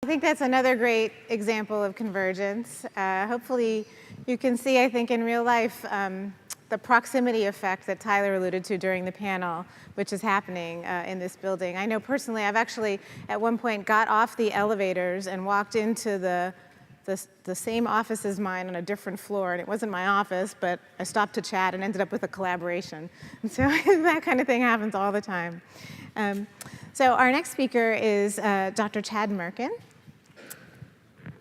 I think that's another great example of convergence. Hopefully you can see, I think, in real life, the proximity effect that Tyler alluded to during the panel, which is happening in this building. I know personally, I've actually at one point got off the elevators and walked into the same office as mine on a different floor, and it wasn't my office, but I stopped to chat and ended up with a collaboration. And so that kind of thing happens all the time. So our next speaker is Dr. Chad Mirkin.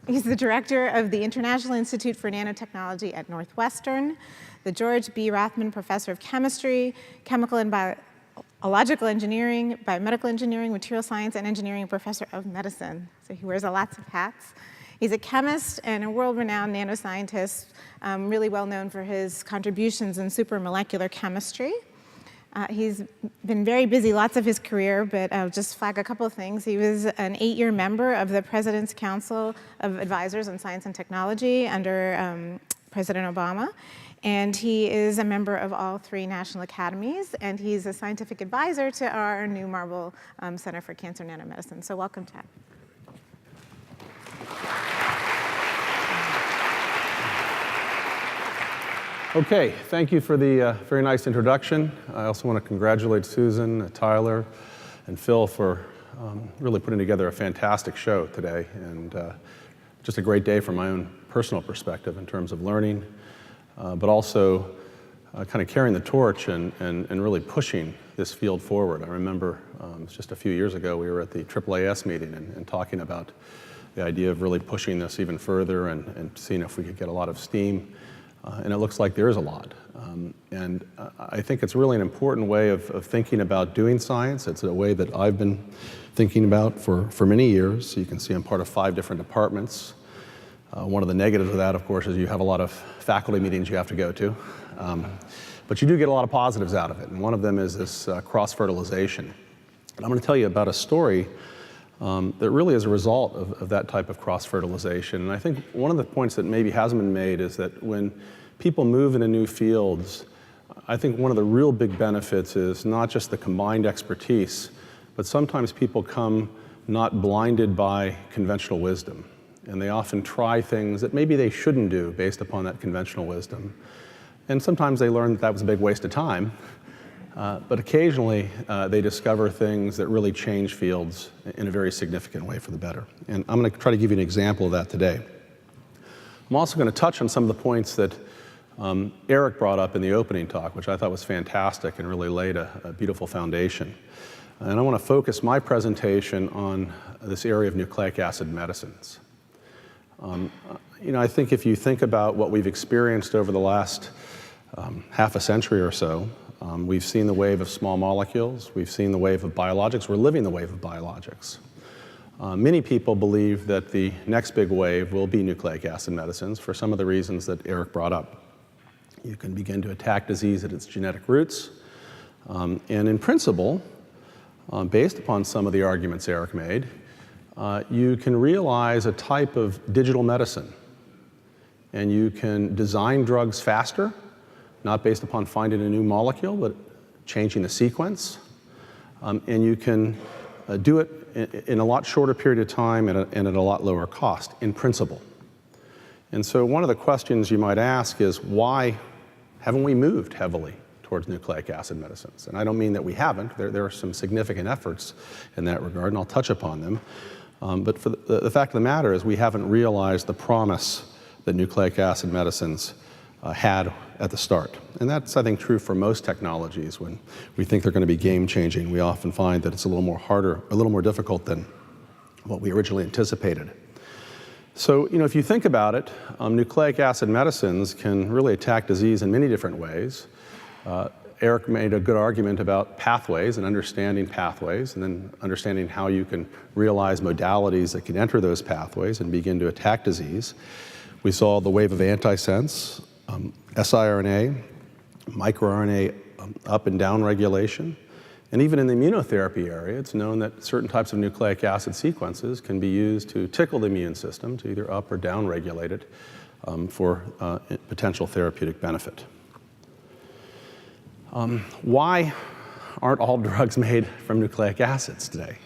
He's the director of the International Institute for Nanotechnology at Northwestern, the George B. Rothman Professor of Chemistry, Chemical and Biological Engineering, Biomedical Engineering, Material Science, and Engineering Professor of Medicine. So he wears lots of hats. He's a chemist and a world-renowned nanoscientist, really well known for his contributions in supramolecular chemistry. He's been very busy lots of his career, but I'll just flag a couple of things. He was an 8-year member of the President's Council of Advisors on Science and Technology under President Obama. And he is a member of all 3 national academies, and he's a scientific advisor to our new Marble Center for Cancer Nanomedicine. So welcome, Chad. Okay, thank you for the very nice introduction. I also want to congratulate Susan, Tyler, and Phil for really putting together a fantastic show today, and just a great day from my own personal perspective in terms of learning, but also kind of carrying the torch and really pushing this field forward. I remember it was just a few years ago, we were at the AAAS meeting and talking about the idea of really pushing this even further and seeing if we could get a lot of steam. And it looks like there is a lot. And I think it's really an important way of thinking about doing science. It's a way that I've been thinking about for many years. You can see I'm part of 5 different departments. One of the negatives of that, of course, is you have a lot of faculty meetings you have to go to. But you do get a lot of positives out of it. And one of them is this cross-fertilization. And I'm going to tell you about a story that really is a result of that type of cross-fertilization. And I think one of the points that maybe hasn't been made is that when people move into new fields, I think one of the real big benefits is not just the combined expertise, but sometimes people come not blinded by conventional wisdom. And they often try things that maybe they shouldn't do based upon that conventional wisdom. And sometimes they learn that that was a big waste of time. But occasionally, they discover things that really change fields in a very significant way for the better. And I'm going to try to give you an example of that today. I'm also going to touch on some of the points that Eric brought up in the opening talk, which I thought was fantastic and really laid a beautiful foundation. And I want to focus my presentation on this area of nucleic acid medicines. I think if you think about what we've experienced over the last half a century or so, we've seen the wave of small molecules, we've seen the wave of biologics, we're living the wave of biologics. Many people believe that the next big wave will be nucleic acid medicines for some of the reasons that Eric brought up. You can begin to attack disease at its genetic roots, and in principle, based upon some of the arguments Eric made, you can realize a type of digital medicine, and you can design drugs faster, not based upon finding a new molecule, but changing the sequence. And you can do it in a lot shorter period of time and at a lot lower cost, in principle. And so one of the questions you might ask is, why haven't we moved heavily towards nucleic acid medicines? And I don't mean that we haven't. There are some significant efforts in that regard, and I'll touch upon them. But for the fact of the matter is we haven't realized the promise that nucleic acid medicines had at the start. And that's, I think, true for most technologies. When we think they're going to be game-changing, we often find that it's a little more difficult than what we originally anticipated. So, if you think about it, nucleic acid medicines can really attack disease in many different ways. Eric made a good argument about pathways and understanding pathways, and then understanding how you can realize modalities that can enter those pathways and begin to attack disease. We saw the wave of antisense, siRNA, microRNA up and down regulation. And even in the immunotherapy area, it's known that certain types of nucleic acid sequences can be used to tickle the immune system, to either up or down regulate it for potential therapeutic benefit. Why aren't all drugs made from nucleic acids today?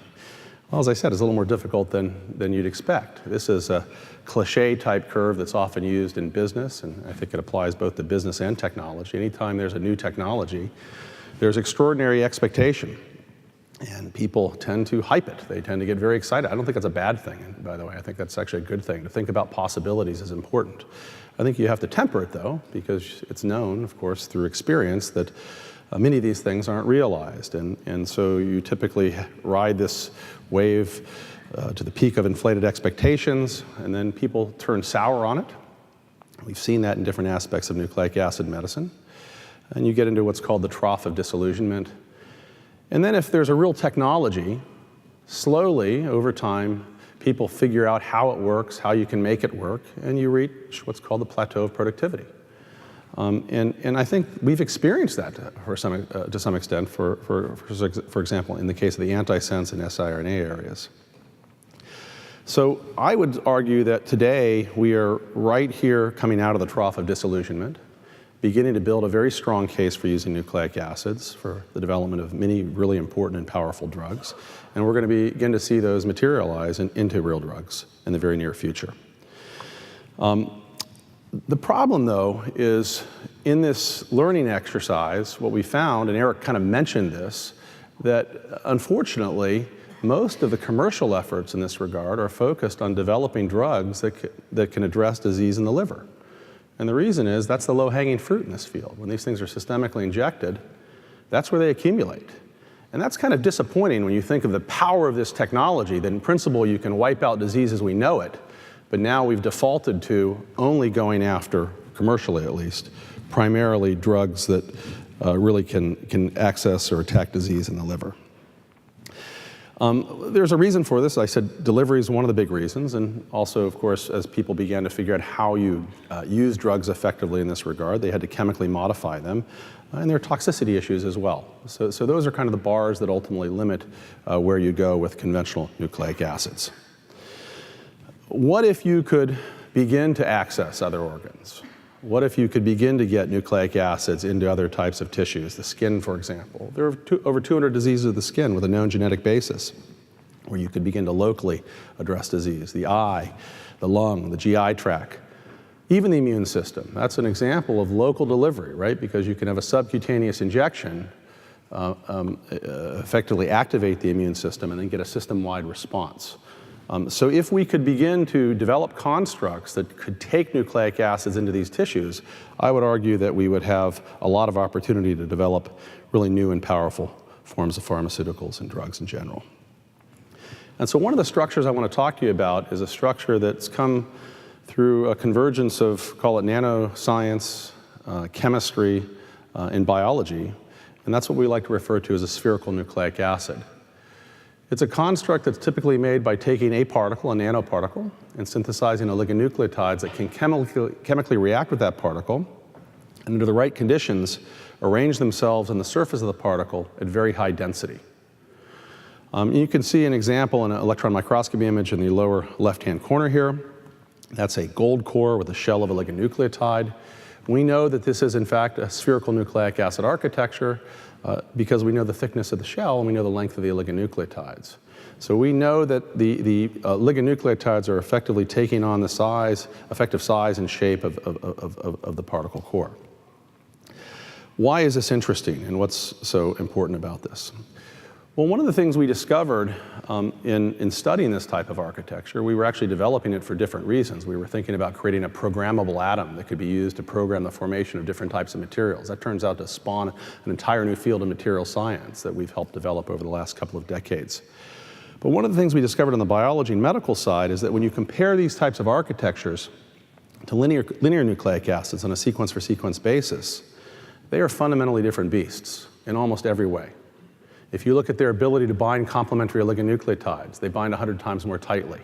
Well, as I said, it's a little more difficult than you'd expect. This is a cliche-type curve that's often used in business, and I think it applies both to business and technology. Anytime there's a new technology, there's extraordinary expectation, and people tend to hype it. They tend to get very excited. I don't think that's a bad thing, by the way. I think that's actually a good thing. To think about possibilities is important. I think you have to temper it, though, because it's known, of course, through experience that many of these things aren't realized, and so you typically ride this wave to the peak of inflated expectations, and then people turn sour on it. We've seen that in different aspects of nucleic acid medicine, and you get into what's called the trough of disillusionment. And then if there's a real technology, slowly, over time, people figure out how it works, how you can make it work, and you reach what's called the plateau of productivity. And I think we've experienced that to some extent, for example, in the case of the antisense and siRNA areas. So I would argue that today we are right here coming out of the trough of disillusionment, beginning to build a very strong case for using nucleic acids for the development of many really important and powerful drugs. And we're going to begin to see those materialize into real drugs in the very near future. The problem, though, is in this learning exercise, what we found, and Eric kind of mentioned this, that unfortunately, most of the commercial efforts in this regard are focused on developing drugs that can address disease in the liver. And the reason is that's the low-hanging fruit in this field. When these things are systemically injected, that's where they accumulate. And that's kind of disappointing when you think of the power of this technology, that in principle you can wipe out disease as we know it, but now we've defaulted to only going after, commercially at least, primarily drugs that really can access or attack disease in the liver. There's a reason for this. I said delivery is one of the big reasons, and also, of course, as people began to figure out how you use drugs effectively in this regard, they had to chemically modify them, and there are toxicity issues as well. So those are kind of the bars that ultimately limit where you go with conventional nucleic acids. What if you could begin to access other organs? What if you could begin to get nucleic acids into other types of tissues, the skin, for example? There are over 200 diseases of the skin with a known genetic basis where you could begin to locally address disease. The eye, the lung, the GI tract, even the immune system. That's an example of local delivery, right? Because you can have a subcutaneous injection, effectively activate the immune system, and then get a system-wide response. So if we could begin to develop constructs that could take nucleic acids into these tissues, I would argue that we would have a lot of opportunity to develop really new and powerful forms of pharmaceuticals and drugs in general. And so one of the structures I want to talk to you about is a structure that's come through a convergence of, call it nanoscience, chemistry, and biology, and that's what we like to refer to as a spherical nucleic acid. It's a construct that's typically made by taking a particle, a nanoparticle, and synthesizing oligonucleotides that can chemically react with that particle, and under the right conditions, arrange themselves on the surface of the particle at very high density. You can see an example in an electron microscopy image in the lower left-hand corner here. That's a gold core with a shell of oligonucleotide. We know that this is, in fact, a spherical nucleic acid architecture because we know the thickness of the shell and we know the length of the oligonucleotides. So we know that the oligonucleotides are effectively taking on the effective size and shape of the particle core. Why is this interesting, and what's so important about this? Well, one of the things we discovered in studying this type of architecture, we were actually developing it for different reasons. We were thinking about creating a programmable atom that could be used to program the formation of different types of materials. That turns out to spawn an entire new field of material science that we've helped develop over the last couple of decades. But one of the things we discovered on the biology and medical side is that when you compare these types of architectures to linear nucleic acids on a sequence-for-sequence basis, they are fundamentally different beasts in almost every way. If you look at their ability to bind complementary oligonucleotides, they bind 100 times more tightly.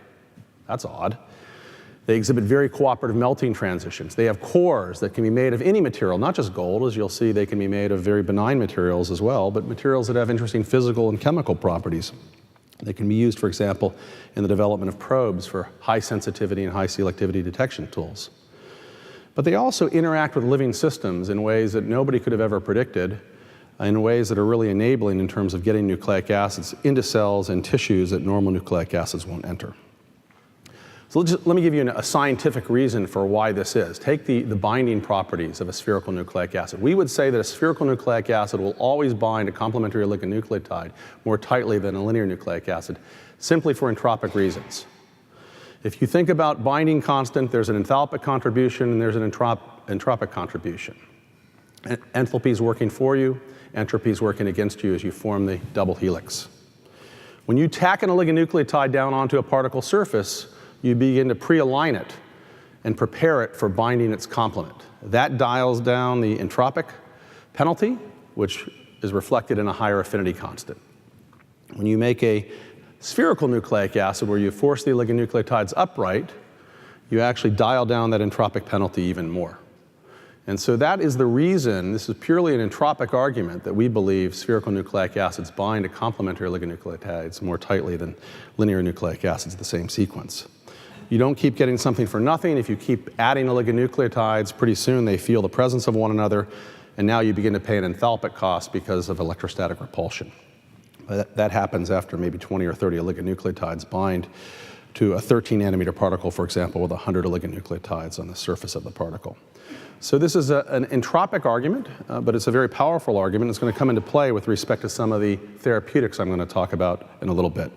That's odd. They exhibit very cooperative melting transitions. They have cores that can be made of any material, not just gold. As you'll see, they can be made of very benign materials as well, but materials that have interesting physical and chemical properties. They can be used, for example, in the development of probes for high sensitivity and high selectivity detection tools. But they also interact with living systems in ways that nobody could have ever predicted. in ways that are really enabling in terms of getting nucleic acids into cells and tissues that normal nucleic acids won't enter. So let me give you a scientific reason for why this is. Take the binding properties of a spherical nucleic acid. We would say that a spherical nucleic acid will always bind a complementary oligonucleotide more tightly than a linear nucleic acid, simply for entropic reasons. If you think about binding constant, there's an enthalpic contribution and there's an entropic contribution. Enthalpy is working for you, entropy is working against you as you form the double helix. When you tack an oligonucleotide down onto a particle surface, you begin to pre-align it and prepare it for binding its complement. That dials down the entropic penalty, which is reflected in a higher affinity constant. When you make a spherical nucleic acid where you force the oligonucleotides upright, you actually dial down that entropic penalty even more. And so that is the reason, this is purely an entropic argument, that we believe spherical nucleic acids bind to complementary oligonucleotides more tightly than linear nucleic acids of the same sequence. You don't keep getting something for nothing. If you keep adding oligonucleotides, pretty soon they feel the presence of one another, and now you begin to pay an enthalpic cost because of electrostatic repulsion. That happens after maybe 20 or 30 oligonucleotides bind to a 13 nanometer particle, for example, with 100 oligonucleotides on the surface of the particle. So this is an entropic argument, but it's a very powerful argument. It's going to come into play with respect to some of the therapeutics I'm going to talk about in a little bit.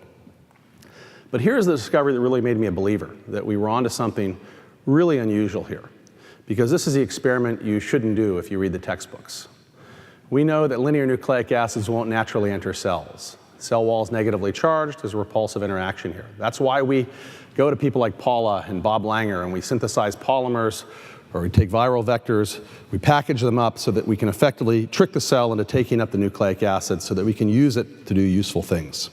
But here's the discovery that really made me a believer, that we were onto something really unusual here, because this is the experiment you shouldn't do if you read the textbooks. We know that linear nucleic acids won't naturally enter cells. Cell wall's negatively charged, there's a repulsive interaction here. That's why we go to people like Paula and Bob Langer and we synthesize polymers, or we take viral vectors, we package them up so that we can effectively trick the cell into taking up the nucleic acid so that we can use it to do useful things.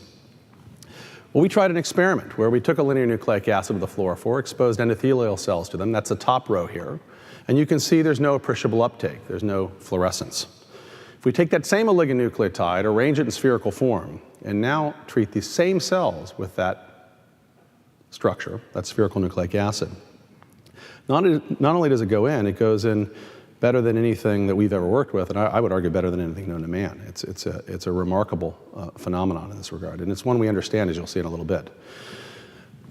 Well, we tried an experiment where we took a linear nucleic acid with a fluorophore, exposed endothelial cells to them. That's the top row here. And you can see there's no appreciable uptake. There's no fluorescence. If we take that same oligonucleotide, arrange it in spherical form, and now treat these same cells with that structure, that spherical nucleic acid, not only does it go in, it goes in better than anything that we've ever worked with, and I would argue better than anything known to man. It's a remarkable phenomenon in this regard, and it's one we understand, as you'll see in a little bit.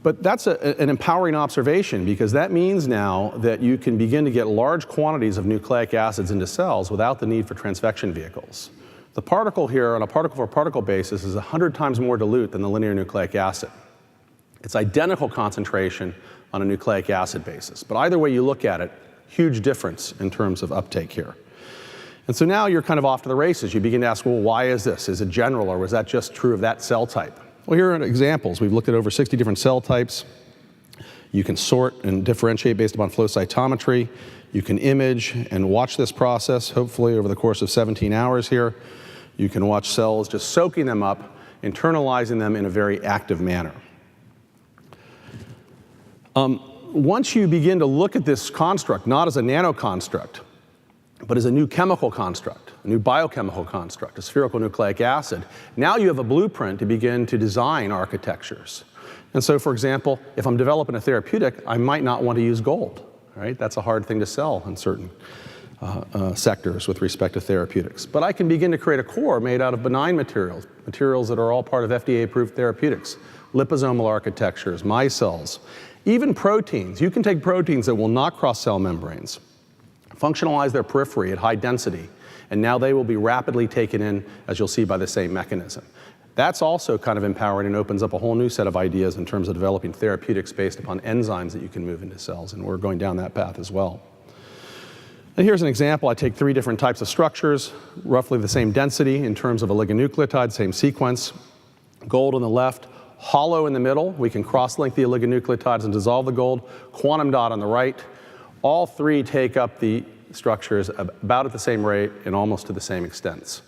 But that's an empowering observation, because that means now that you can begin to get large quantities of nucleic acids into cells without the need for transfection vehicles. The particle here on a particle-for-particle basis is 100 times more dilute than the linear nucleic acid. It's identical concentration on a nucleic acid basis. But either way you look at it, huge difference in terms of uptake here. And so now you're kind of off to the races. You begin to ask, well, why is this? Is it general, or was that just true of that cell type? Well, here are examples. We've looked at over 60 different cell types. You can sort and differentiate based upon flow cytometry. You can image and watch this process, hopefully over the course of 17 hours here. You can watch cells just soaking them up, internalizing them in a very active manner. Once you begin to look at this construct, not as a nanoconstruct, but as a new chemical construct, a new biochemical construct, a spherical nucleic acid, now you have a blueprint to begin to design architectures. And so, for example, if I'm developing a therapeutic, I might not want to use gold, right? That's a hard thing to sell in certain sectors with respect to therapeutics. But I can begin to create a core made out of benign materials, materials that are all part of FDA-approved therapeutics, liposomal architectures, micelles, even proteins. You can take proteins that will not cross cell membranes, functionalize their periphery at high density, and now they will be rapidly taken in, as you'll see, by the same mechanism. That's also kind of empowering and opens up a whole new set of ideas in terms of developing therapeutics based upon enzymes that you can move into cells, and we're going down that path as well. And here's an example. I take 3 different types of structures, roughly the same density in terms of oligonucleotide, same sequence. Gold on the left, hollow in the middle. We can cross-link the oligonucleotides and dissolve the gold. Quantum dot on the right. All 3 take up the structures about at the same rate and almost to the same extents,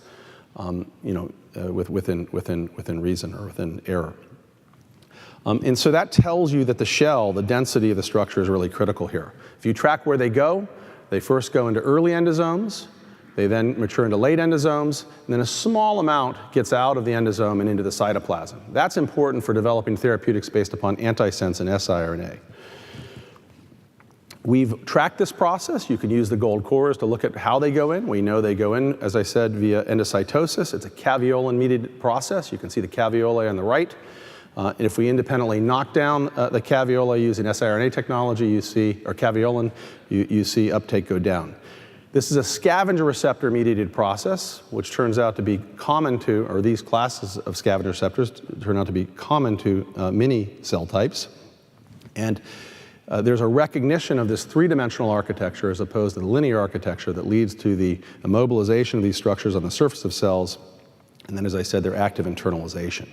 within reason or within error. And so that tells you that the shell, the density of the structure, is really critical here. If you track where they go, they first go into early endosomes, they then mature into late endosomes, and then a small amount gets out of the endosome and into the cytoplasm. That's important for developing therapeutics based upon antisense and siRNA. We've tracked this process. You can use the gold cores to look at how they go in. We know they go in, as I said, via endocytosis. It's a caveolin-mediated process. You can see the caveolae on the right. And if we independently knock down the caveolae using siRNA technology, you see, or caveolin, you see uptake go down. This is a scavenger receptor-mediated process, which turns out to be common to, or these classes of scavenger receptors turn out to be common to many cell types. And there's a recognition of this three-dimensional architecture as opposed to the linear architecture that leads to the immobilization of these structures on the surface of cells, and then, as I said, their active internalization.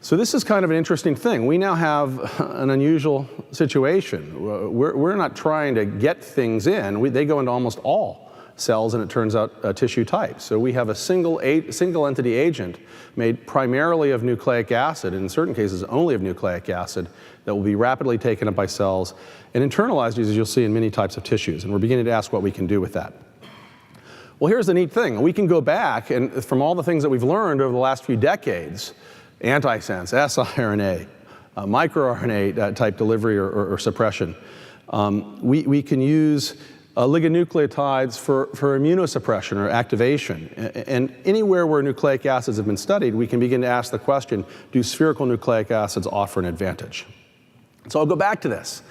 So this is kind of an interesting thing. We now have an unusual situation. We're not trying to get things in. They go into almost all cells, and it turns out tissue types. So we have a single entity agent made primarily of nucleic acid, and in certain cases only of nucleic acid, that will be rapidly taken up by cells and internalized, as you'll see in many types of tissues. And we're beginning to ask what we can do with that. Well, here's the neat thing. We can go back, and from all the things that we've learned over the last few decades, antisense, siRNA, microRNA type delivery or suppression. We can use oligonucleotides for immunosuppression or activation. And anywhere where nucleic acids have been studied, we can begin to ask the question, do spherical nucleic acids offer an advantage? So I'll go back to this.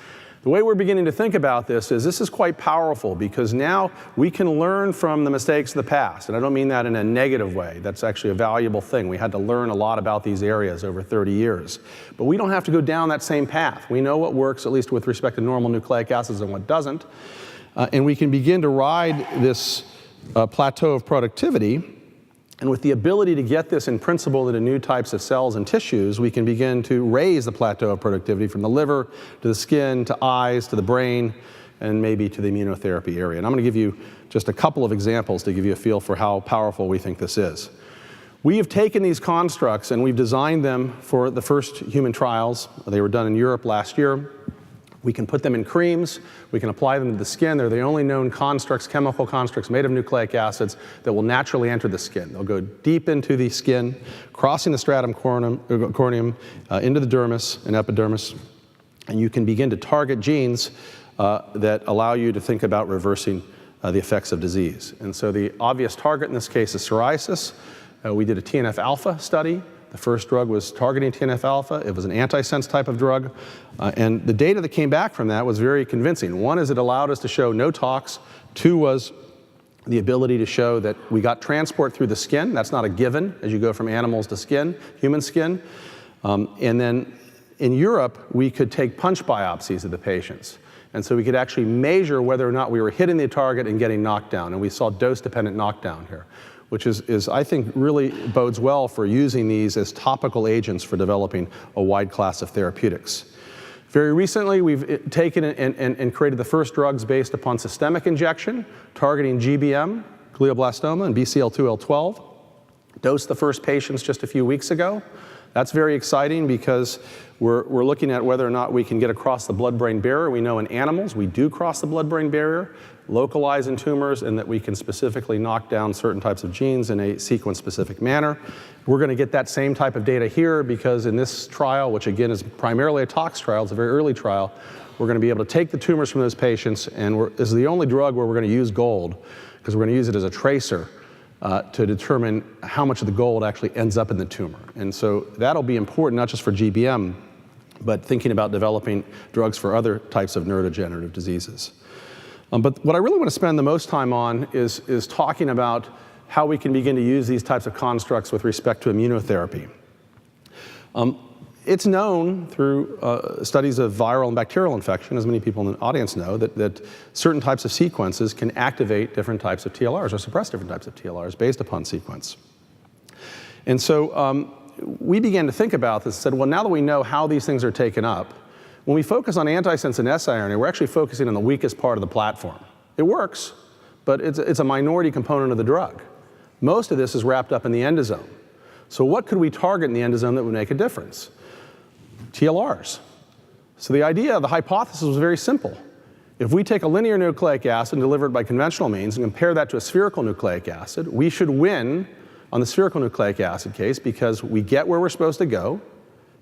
The way we're beginning to think about this is quite powerful, because now we can learn from the mistakes of the past. And I don't mean that in a negative way. That's actually a valuable thing. We had to learn a lot about these areas over 30 years. But we don't have to go down that same path. We know what works, at least with respect to normal nucleic acids, and what doesn't. And we can begin to ride this plateau of productivity. And with the ability to get this in principle into new types of cells and tissues, we can begin to raise the plateau of productivity from the liver to the skin to eyes to the brain and maybe to the immunotherapy area. And I'm going to give you just a couple of examples to give you a feel for how powerful we think this is. We have taken these constructs and we've designed them for the first human trials. They were done in Europe last year. We can put them in creams. We can apply them to the skin. They're the only known constructs, chemical constructs made of nucleic acids that will naturally enter the skin. They'll go deep into the skin, crossing the stratum corneum into the dermis and epidermis, and you can begin to target genes that allow you to think about reversing the effects of disease. And so the obvious target in this case is psoriasis. We did a TNF-alpha study. The first drug was targeting TNF-alpha. It was an antisense type of drug. And the data that came back from that was very convincing. One is it allowed us to show no tox. Two was the ability to show that we got transport through the skin. That's not a given as you go from animals to skin, human skin. And then in Europe, we could take punch biopsies of the patients. And so we could actually measure whether or not we were hitting the target and getting knocked down. And we saw dose-dependent knockdown here, which is, I think, really bodes well for using these as topical agents for developing a wide class of therapeutics. Very recently, we've taken and created the first drugs based upon systemic injection, targeting GBM, glioblastoma, and BCL2L12. Dosed the first patients just a few weeks ago. That's very exciting because we're looking at whether or not we can get across the blood-brain barrier. We know in animals we do cross the blood-brain barrier, localize in tumors, and that we can specifically knock down certain types of genes in a sequence-specific manner. We're going to get that same type of data here because in this trial, which again is primarily a tox trial, it's a very early trial, we're going to be able to take the tumors from those patients, and this is the only drug where we're going to use gold because we're going to use it as a tracer to determine how much of the gold actually ends up in the tumor. And so that'll be important not just for GBM, but thinking about developing drugs for other types of neurodegenerative diseases. But what I really want to spend the most time on is talking about how we can begin to use these types of constructs with respect to immunotherapy. It's known through studies of viral and bacterial infection, as many people in the audience know, that certain types of sequences can activate different types of TLRs or suppress different types of TLRs based upon sequence. And so we began to think about this and said, well, now that we know how these things are taken up, when we focus on antisense and siRNA, we're actually focusing on the weakest part of the platform. It works, but it's a minority component of the drug. Most of this is wrapped up in the endosome. So what could we target in the endosome that would make a difference? TLRs. So the hypothesis was very simple. If we take a linear nucleic acid and deliver it by conventional means and compare that to a spherical nucleic acid, we should win on the spherical nucleic acid case because we get where we're supposed to go,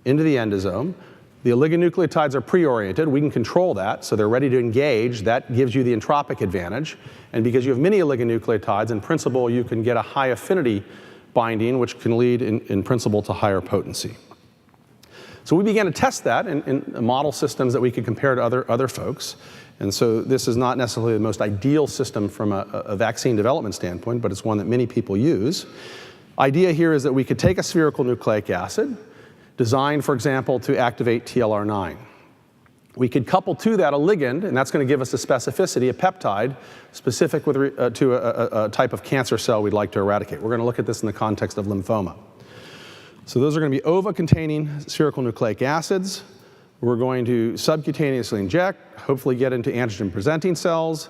into the endosome, The oligonucleotides are pre-oriented. We can control that, so they're ready to engage. That gives you the entropic advantage. And because you have many oligonucleotides, in principle, you can get a high affinity binding, which can lead, in principle, to higher potency. So we began to test that in model systems that we could compare to other folks. And so this is not necessarily the most ideal system from a vaccine development standpoint, but it's one that many people use. Idea here is that we could take a spherical nucleic acid, designed, for example, to activate TLR9. We could couple to that a ligand, and that's going to give us a specificity, a peptide, specific to a type of cancer cell we'd like to eradicate. We're going to look at this in the context of lymphoma. So those are going to be ova-containing spherical nucleic acids. We're going to subcutaneously inject, hopefully get into antigen-presenting cells.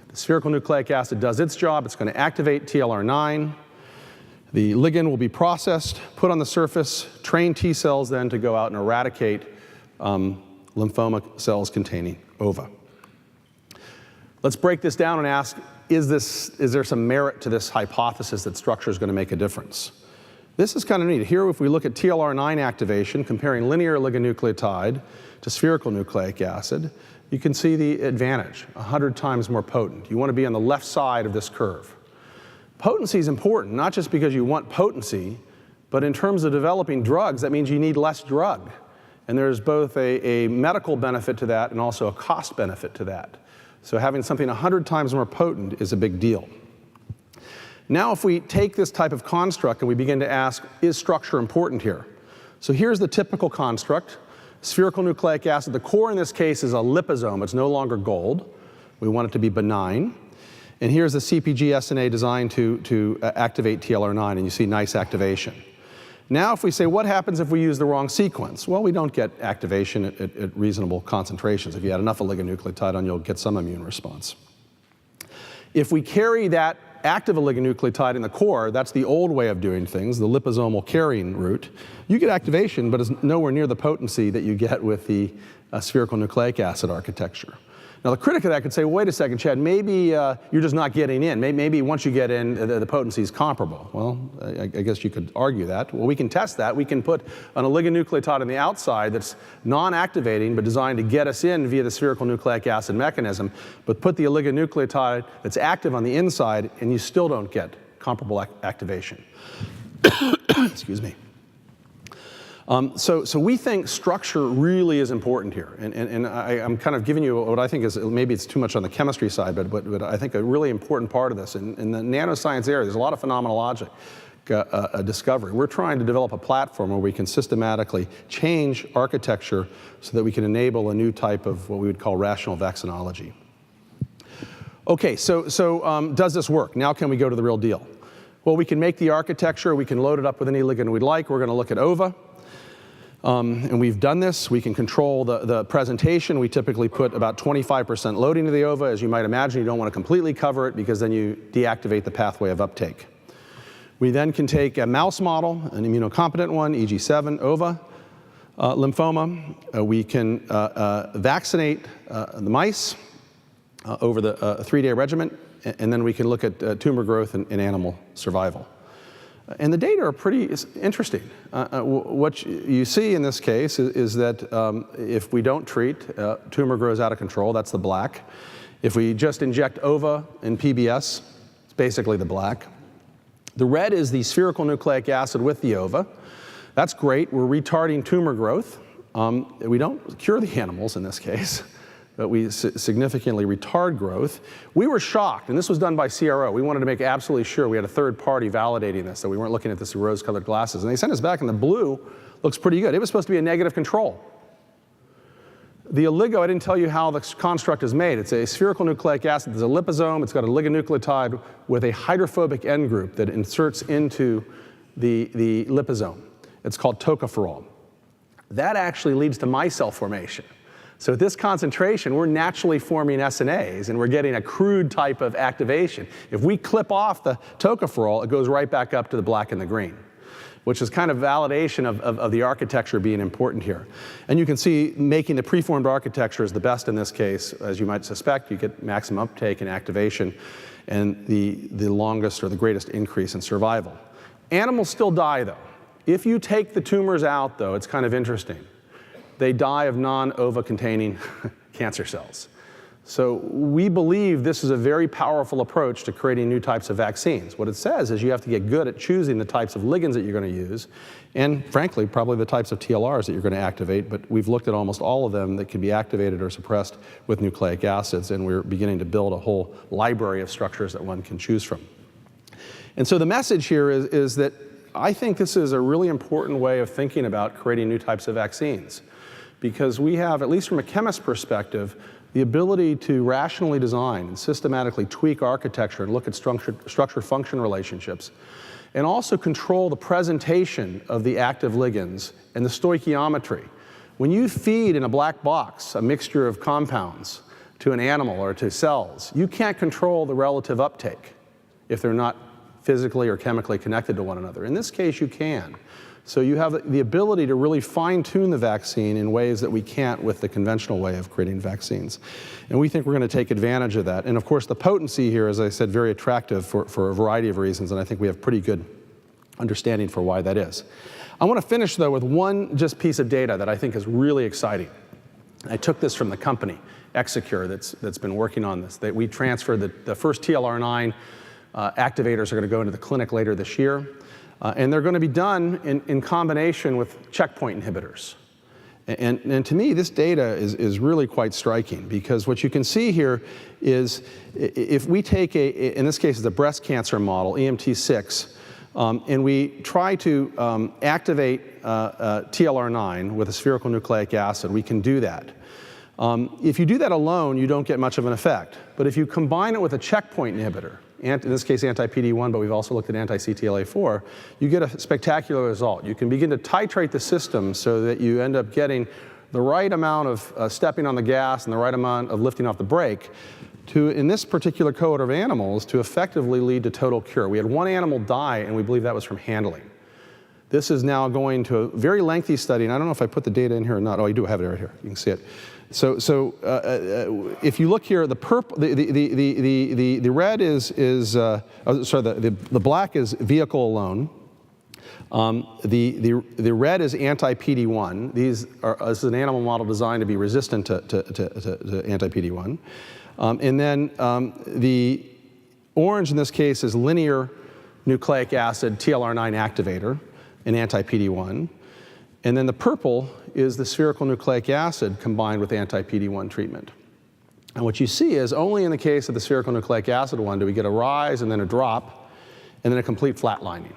The spherical nucleic acid does its job. It's going to activate TLR9. The ligand will be processed, put on the surface, train T cells then to go out and eradicate lymphoma cells containing ova. Let's break this down and ask, is there some merit to this hypothesis that structure is going to make a difference? This is kind of neat. Here, if we look at TLR9 activation, comparing linear oligonucleotide to spherical nucleic acid, you can see the advantage, 100 times more potent. You want to be on the left side of this curve. Potency is important, not just because you want potency, but in terms of developing drugs, that means you need less drug. And there's both a medical benefit to that and also a cost benefit to that. So having something 100 times more potent is a big deal. Now if we take this type of construct and we begin to ask, is structure important here? So here's the typical construct. Spherical nucleic acid, the core in this case is a liposome. It's no longer gold. We want it to be benign. And here's the CpG SNA designed to activate TLR9, and you see nice activation. Now if we say, what happens if we use the wrong sequence? Well, we don't get activation at reasonable concentrations. If you add enough oligonucleotide on, you'll get some immune response. If we carry that active oligonucleotide in the core, that's the old way of doing things, the liposomal carrying route, you get activation, but it's nowhere near the potency that you get with the spherical nucleic acid architecture. Now the critic of that could say, well, wait a second, Chad, maybe you're just not getting in. Maybe once you get in, the potency is comparable. Well, I guess you could argue that. Well, we can test that. We can put an oligonucleotide on the outside that's non-activating but designed to get us in via the spherical nucleic acid mechanism, but put the oligonucleotide that's active on the inside, and you still don't get comparable activation. Excuse me. So we think structure really is important here, and I'm kind of giving you what I think is, maybe it's too much on the chemistry side, but I think a really important part of this. In the nanoscience area, there's a lot of phenomenologic discovery. We're trying to develop a platform where we can systematically change architecture so that we can enable a new type of what we would call rational vaccinology. Okay, so does this work? Now can we go to the real deal? Well, we can make the architecture, we can load it up with any ligand we'd like. We're going to look at ova. And we've done this. We can control the presentation. We typically put about 25% loading to the ova. As you might imagine, you don't want to completely cover it because then you deactivate the pathway of uptake. We then can take a mouse model, an immunocompetent one, EG7, ova, lymphoma. We can vaccinate the mice over the 3-day regimen, and then we can look at tumor growth and animal survival. And the data are pretty interesting. What you see in this case is that if we don't treat, tumor grows out of control. That's the black. If we just inject ova and PBS, it's basically the black. The red is the spherical nucleic acid with the ova. That's great. We're retarding tumor growth. We don't cure the animals in this case, but we significantly retard growth. We were shocked, and this was done by CRO. We wanted to make absolutely sure we had a third party validating this, that we weren't looking at this with rose-colored glasses. And they sent us back, and the blue looks pretty good. It was supposed to be a negative control. The oligo, I didn't tell you how the construct is made. It's a spherical nucleic acid. There's a liposome. It's got a oligonucleotide with a hydrophobic end group that inserts into the liposome. It's called tocopherol. That actually leads to micelle formation. So at this concentration, we're naturally forming SNAs, and we're getting a crude type of activation. If we clip off the tocopherol, it goes right back up to the black and the green, which is kind of validation of the architecture being important here. And you can see making the preformed architecture is the best in this case. As you might suspect, you get maximum uptake and activation and the longest or the greatest increase in survival. Animals still die, though. If you take the tumors out, though, it's kind of interesting. they die of non-ova-containing cancer cells. So we believe this is a very powerful approach to creating new types of vaccines. What it says is you have to get good at choosing the types of ligands that you're going to use, and frankly, probably the types of TLRs that you're going to activate, but we've looked at almost all of them that can be activated or suppressed with nucleic acids, and we're beginning to build a whole library of structures that one can choose from. And so the message here is that I think this is a really important way of thinking about creating new types of vaccines, because we have, at least from a chemist perspective, the ability to rationally design and systematically tweak architecture and look at structure-function relationships, and also control the presentation of the active ligands and the stoichiometry. When you feed in a black box a mixture of compounds to an animal or to cells, you can't control the relative uptake if they're not physically or chemically connected to one another. In this case, you can. So you have the ability to really fine-tune the vaccine in ways that we can't with the conventional way of creating vaccines. And we think we're going to take advantage of that. And of course, the potency here, as I said, very attractive for a variety of reasons, and I think we have pretty good understanding for why that is. I want to finish, though, with one just piece of data that I think is really exciting. I took this from the company, Execure, that's been working on this. We transferred the first TLR9 activators are going to go into the clinic later this year. And they're going to be done in combination with checkpoint inhibitors. And to me, this data is really quite striking, because what you can see here is if we take in this case, it's a breast cancer model, EMT6, and we try to activate TLR9 with a spherical nucleic acid, we can do that. If you do that alone, you don't get much of an effect. But if you combine it with a checkpoint inhibitor, in this case anti-PD-1, but we've also looked at anti-CTLA-4, you get a spectacular result. You can begin to titrate the system so that you end up getting the right amount of stepping on the gas and the right amount of lifting off the brake to, in this particular cohort of animals, to effectively lead to total cure. We had one animal die, and we believe that was from handling. This is now going to a very lengthy study, and I don't know if I put the data in here or not. Oh, I do have it right here. You can see it. So if you look here, the purple, the red the black is vehicle alone. The red is anti-PD-1. This is an animal model designed to be resistant to anti-PD-1. And then the orange in this case is linear nucleic acid TLR9 activator, an anti-PD-1. And then the purple is the spherical nucleic acid combined with anti-PD-1 treatment. And what you see is only in the case of the spherical nucleic acid one do we get a rise and then a drop and then a complete flatlining.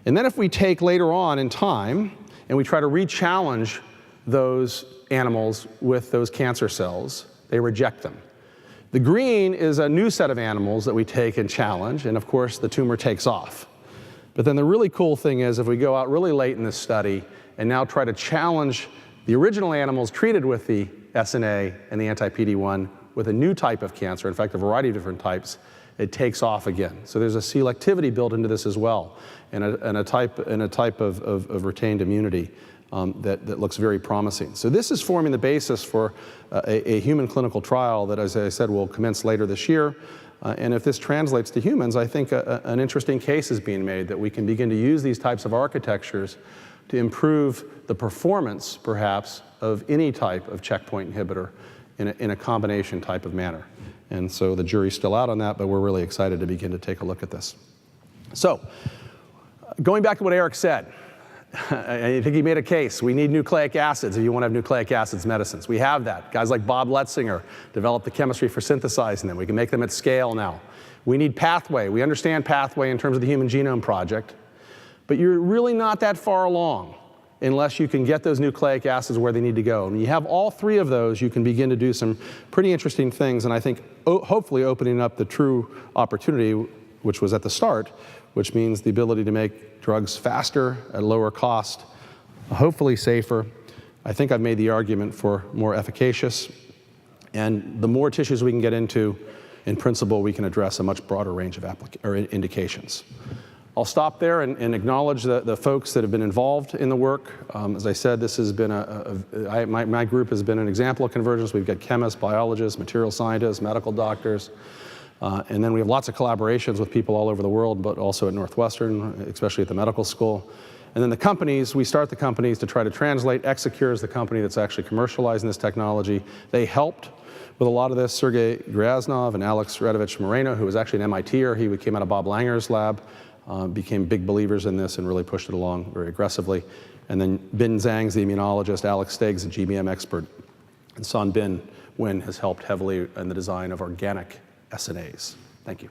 And then if we take later on in time and we try to re-challenge those animals with those cancer cells, they reject them. The green is a new set of animals that we take and challenge, and of course the tumor takes off. But then the really cool thing is if we go out really late in this study and now try to challenge the original animals treated with the SNA and the anti-PD-1 with a new type of cancer, in fact, a variety of different types, it takes off again. So there's a selectivity built into this as well, and a type of retained immunity that looks very promising. So this is forming the basis for a human clinical trial that, as I said, will commence later this year. And if this translates to humans, I think an interesting case is being made that we can begin to use these types of architectures to improve the performance, perhaps, of any type of checkpoint inhibitor in a combination type of manner. And so the jury's still out on that, but we're really excited to begin to take a look at this. So, going back to what Eric said, I think he made a case. We need nucleic acids if you want to have nucleic acids medicines. We have that. Guys like Bob Letzinger developed the chemistry for synthesizing them. We can make them at scale now. We need pathway. We understand pathway in terms of the Human Genome Project. But you're really not that far along unless you can get those nucleic acids where they need to go. And when you have all three of those, you can begin to do some pretty interesting things, and I think hopefully opening up the true opportunity, which was at the start, which means the ability to make drugs faster at lower cost, hopefully safer. I think I've made the argument for more efficacious, and the more tissues we can get into, in principle, we can address a much broader range of indications. I'll stop there and acknowledge the folks that have been involved in the work. As I said, this has been my group has been an example of convergence. We've got chemists, biologists, material scientists, medical doctors, and then we have lots of collaborations with people all over the world, but also at Northwestern, especially at the medical school. And then the companies, we start the companies to try to translate. Execure is the company that's actually commercializing this technology. They helped with a lot of this. Sergey Gryaznov and Alex Radovich Moreno, who was actually an MITer, he came out of Bob Langer's lab, became big believers in this and really pushed it along very aggressively. And then Bin Zhang's the immunologist, Alex Stegg's a GBM expert, and Son Bin Nguyen has helped heavily in the design of organic SNAs. Thank you.